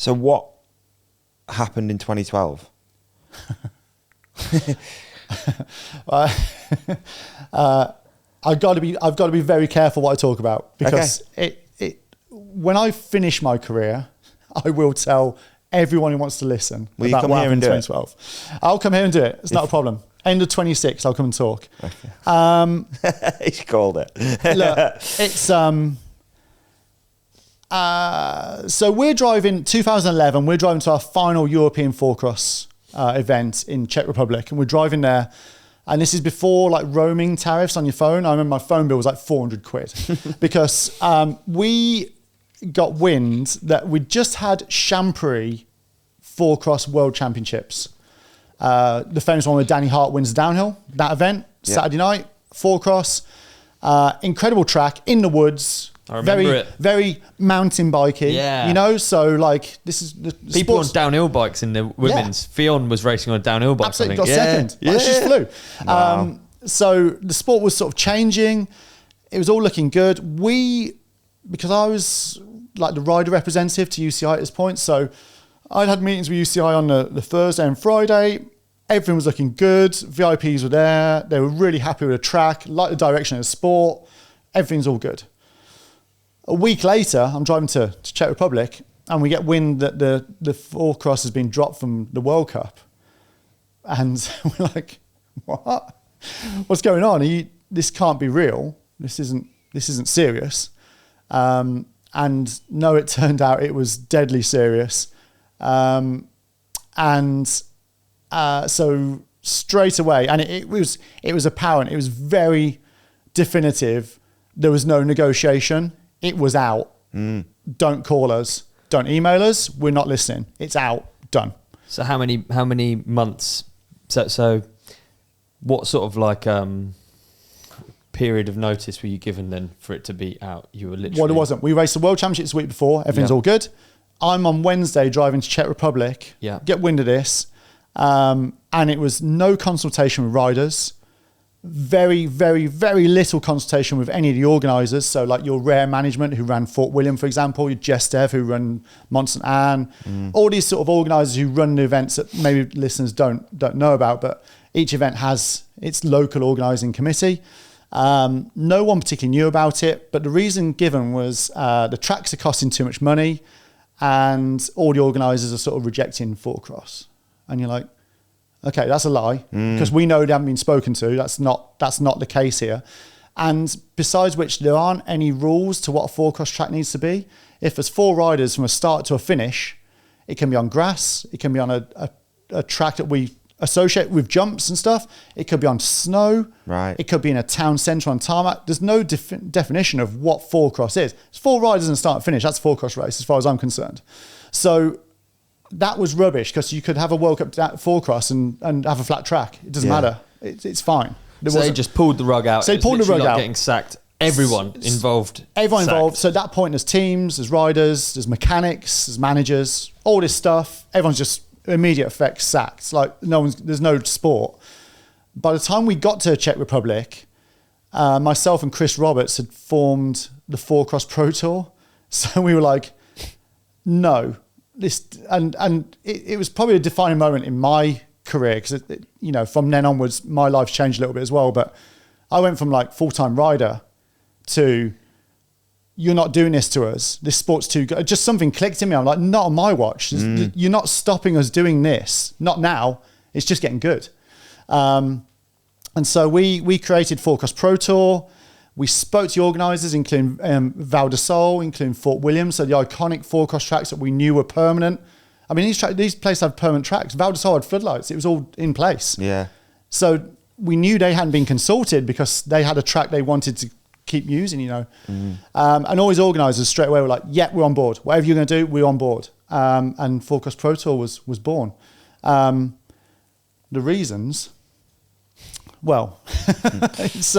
So what happened in 2012? I've got to be very careful what I talk about, because when I finish my career, I will tell everyone who wants to listen about what happened in 2012. I'll come here and do it. It's not a problem. End of 26, I'll come and talk. Okay. He's called it. Look, it's so we're driving 2011. We're driving to our final European four-cross event in Czech Republic, and we're driving there. And this is before like roaming tariffs on your phone. I remember my phone bill was like 400 quid because we got wind that we just had Champery four-cross world championships. The famous one where Danny Hart wins the downhill, that event, Saturday night, four-cross. Incredible track in the woods. I remember it. Very mountain bikey, you know. So like, this is the people on downhill bikes in the women's. Fionn was racing on a downhill bike. Absolutely, got second. Yeah, she just flew. Wow. So the sport was sort of changing. It was all looking good. Because I was like the rider representative to UCI at this point, so I'd had meetings with UCI on the Thursday and Friday. Everything was looking good. VIPs were there. They were really happy with the track, like the direction of the sport. Everything's all good. A week later, I'm driving to Czech Republic, and we get wind that the four-cross has been dropped from the World Cup. And we're like, what? What's going on? This can't be real. This isn't serious. And no, it turned out it was deadly serious. So straight away, and it was apparent, it was very definitive. There was no negotiation. It was out. Don't call us. Don't email us. We're not listening. It's out. Done. So how many months? So what sort of like period of notice were you given then for it to be out? You were literally... Well, it wasn't. We raced the World Championships the week before. Everything's all good. I'm on Wednesday driving to Czech Republic. Yeah. Get wind of this. And it was no consultation with riders. Very, very, very little consultation with any of the organisers. So like your Rare Management who ran Fort William, for example, your Jestev who run Mont St. Anne, all these sort of organisers who run the events that maybe listeners don't know about, but each event has its local organising committee. No one particularly knew about it, but the reason given was the tracks are costing too much money and all the organisers are sort of rejecting four-cross. And you're like, okay, that's a lie, because we know they haven't been spoken to. That's not the case here. And besides which, there aren't any rules to what a four-cross track needs to be. If there's four riders from a start to a finish, it can be on grass, it can be on a track that we associate with jumps and stuff. It could be on snow. Right. It could be in a town centre on tarmac. There's no definition of what four-cross is. It's four riders and start and finish. That's a four-cross race as far as I'm concerned. So that was rubbish, because you could have a World Cup four-cross and have a flat track. It doesn't matter. It's fine. So they just pulled the rug out. So they pulled the rug out. Getting sacked. Everyone involved. Everyone involved. So at that point, there's teams, there's riders, there's mechanics, there's managers, all this stuff. Everyone's just immediate effect sacked. Like there's no sport. By the time we got to Czech Republic, myself and Chris Roberts had formed the four-cross Pro Tour. So we were like, no. It was probably a defining moment in my career, because from then onwards my life's changed a little bit as well. But I went from like full-time rider to, you're not doing this to us. This sport's too good. Just something clicked in me. I'm like, not on my watch. You're not stopping us doing this. Not now. It's just getting good. And so we created Four-Cross Pro Tour. We spoke to the organisers, including Val de Sol, including Fort William, so the iconic four-cross tracks that we knew were permanent. I mean, these places have permanent tracks. Val de Sol had floodlights. It was all in place. Yeah. So we knew they hadn't been consulted because they had a track they wanted to keep using, And all these organisers straight away were like, yeah, we're on board. Whatever you're going to do, we're on board. And Four-Cross Pro Tour was born. The reasons, well, it's...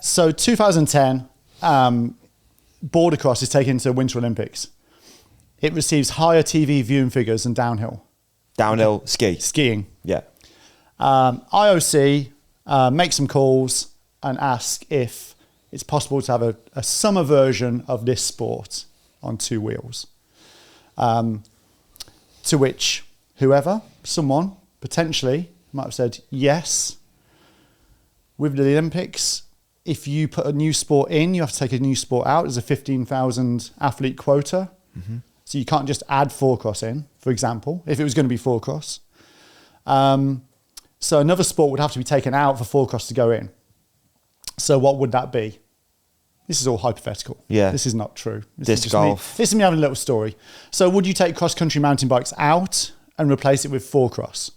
So 2010, border cross is taken to Winter Olympics. It receives higher TV viewing figures than downhill. Downhill Skiing. Yeah. IOC make some calls and ask if it's possible to have a summer version of this sport on two wheels. To which someone potentially might have said, yes, with the Olympics, if you put a new sport in, you have to take a new sport out. There's a 15,000 athlete quota. Mm-hmm. So you can't just add four-cross in, for example, if it was going to be four-cross. So another sport would have to be taken out for four-cross to go in. So what would that be? This is all hypothetical. Yeah. This is not true. Disc golf. This is me having a little story. So would you take cross-country mountain bikes out and replace it with four-cross?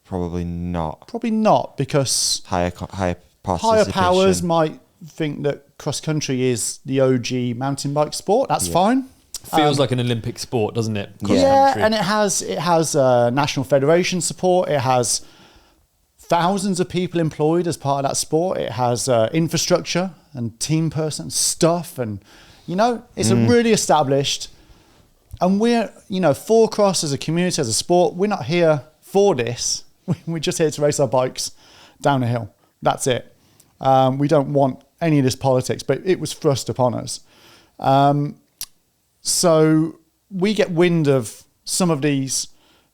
Probably not. Probably not, because Higher higher participation. powers might think that cross-country is the OG mountain bike sport. That's fine. Feels like an Olympic sport, doesn't it? Yeah, and it has national federation support. It has thousands of people employed as part of that sport. It has infrastructure and team person stuff, and it's a really established. And we're four-cross as a community, as a sport, we're not here for this. We're just here to race our bikes down a hill. That's it. We don't want any of this politics, but it was thrust upon us. So we get wind of some of these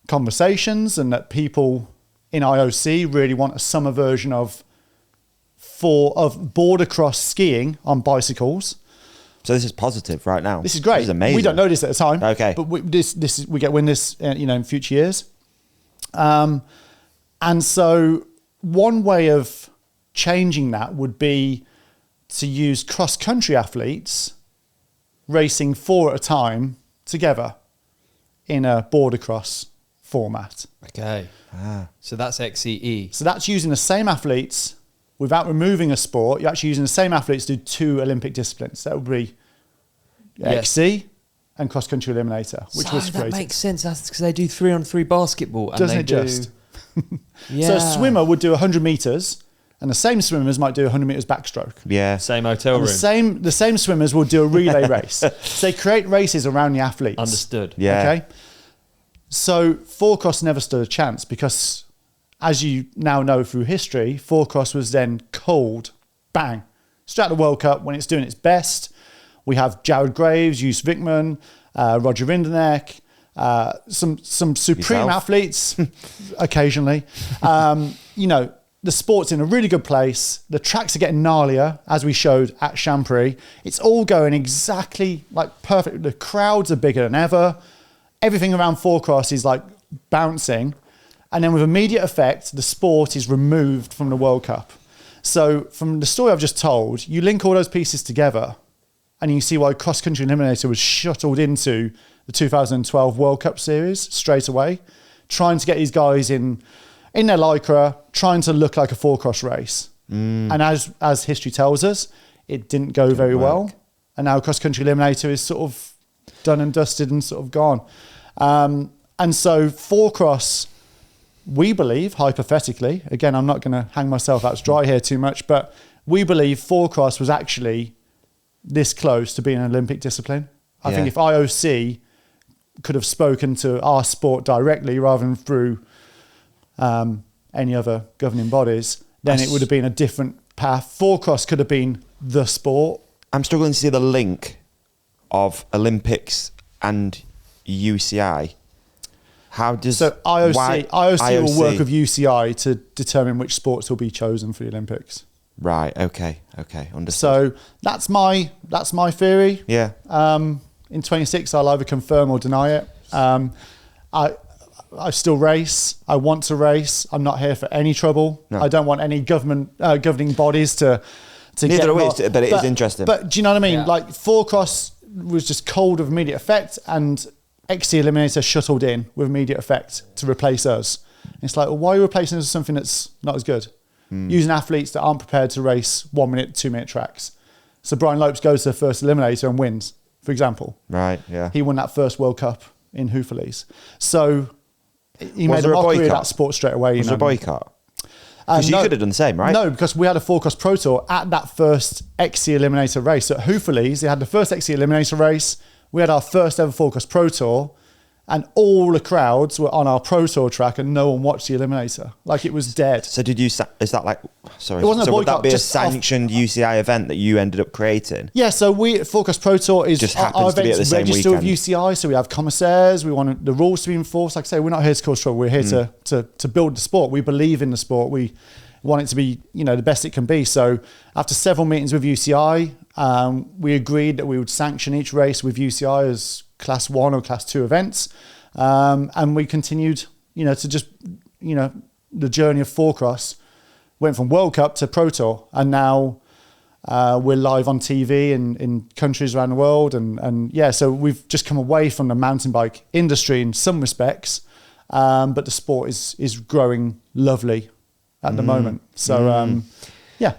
conversations, and that people in IOC really want a summer version of border cross skiing on bicycles. So this is positive right now. This is great. This is amazing. We don't know this at the time. Okay. But we get wind of this, in future years. And so one way of changing that would be to use cross-country athletes racing 4 at a time together in a border cross format. Okay. So that's XCE. So that's using the same athletes without removing a sport. You're actually using the same athletes to do 2 Olympic disciplines. That would be XC and cross-country eliminator, which was that great. makes sense. That's because they do 3-on-3 basketball. And Doesn't they it just? Yeah. So a swimmer would do 100 metres, and the same swimmers might do 100 metres backstroke. Yeah. Same hotel And room. the same swimmers will do a relay race. So they create races around the athletes. Understood. Yeah. Okay. So four-cross never stood a chance, because, as you now know through history, four-cross was then culled, bang, straight at the World Cup when it's doing its best. We have Jared Graves, Jus Wickman, Roger Rinderneck, some supreme athletes occasionally. The sport's in a really good place. The tracks are getting gnarlier, as we showed at Champery. It's all going exactly like perfect. The crowds are bigger than ever. Everything around four-cross is like bouncing. And then with immediate effect, the sport is removed from the World Cup. So from the story I've just told, you link all those pieces together, and you see why Cross Country Eliminator was shuttled into the 2012 World Cup Series straight away, trying to get these guys in their Lycra, trying to look like a four-cross race. And as history tells us, it didn't go very well. And now Cross Country Eliminator is sort of done and dusted and sort of gone. And so four-cross, we believe, hypothetically, again, I'm not going to hang myself out to dry here too much, but we believe four-cross was actually this close to being an Olympic discipline. I think if IOC could have spoken to our sport directly rather than through any other governing bodies, then it would have been a different path. Four-cross could have been the sport. I'm struggling to see the link of Olympics and UCI. How does IOC will work with UCI to determine which sports will be chosen for the Olympics. Right. Okay. Understood. So that's my theory. Yeah. In 26, I'll either confirm or deny it. I still race. I want to race. I'm not here for any trouble. No. I don't want any governing bodies to Neither get are we, but it is interesting. But do you know what I mean? Yeah. Like four-cross was just cold with immediate effect, and XC Eliminator shuttled in with immediate effect to replace us. And it's like, well, why are you replacing us with something that's not as good? Using athletes that aren't prepared to race 1 minute, 2 minute tracks. So Brian Lopes goes to the first Eliminator and wins, for example. Right. Yeah. He won that first World Cup in Houffalize. So he made a there a mockery of boycott? that sport straight away. Was there a boycott? Because you could have done the same, right? No, because we had a four-cross Pro Tour at that first XC Eliminator race. So at Houffalize, they had the first XC Eliminator race. We had our first ever four-cross Pro Tour. And all the crowds were on our Pro Tour track and no one watched the Eliminator. Like, it was dead. So did you? Is that like? Sorry. It wasn't a so would that boycott, be a just sanctioned UCI event that you ended up creating? Yeah, so we Full Course Pro Tour is Just our happens to be at the events same registered with weekend. UCI, so we have commissaires. We want the rules to be enforced. Like I say, we're not here to cause trouble. We're here to build the sport. We believe in the sport. We want it to be, you know, the best it can be. So after several meetings with UCI, we agreed that we would sanction each race with UCI as Class 1 or Class 2 events. And we continued, you know, to just, you know, the journey of four cross went from World Cup to Pro Tour, and now we're live on TV in countries around the world. And yeah, so we've just come away from the mountain bike industry in some respects, but the sport is growing lovely at the moment. So yeah.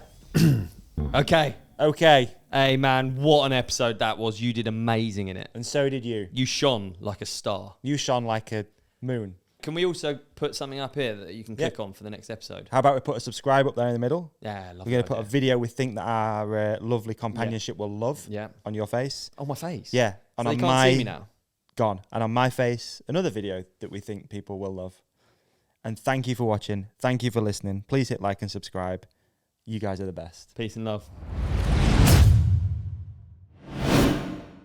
Okay. Okay. Hey, man, what an episode that was. You did amazing in it. And so did you. You shone like a star. You shone like a moon. Can we also put something up here that you can click on for the next episode? How about we put a subscribe up there in the middle? Yeah, I love We're going to put a video we think that our lovely companionship will love on your face. On my face? Yeah. So And they on can't see me now? Gone. And on my face, another video that we think people will love. And thank you for watching. Thank you for listening. Please hit like and subscribe. You guys are the best. Peace and love.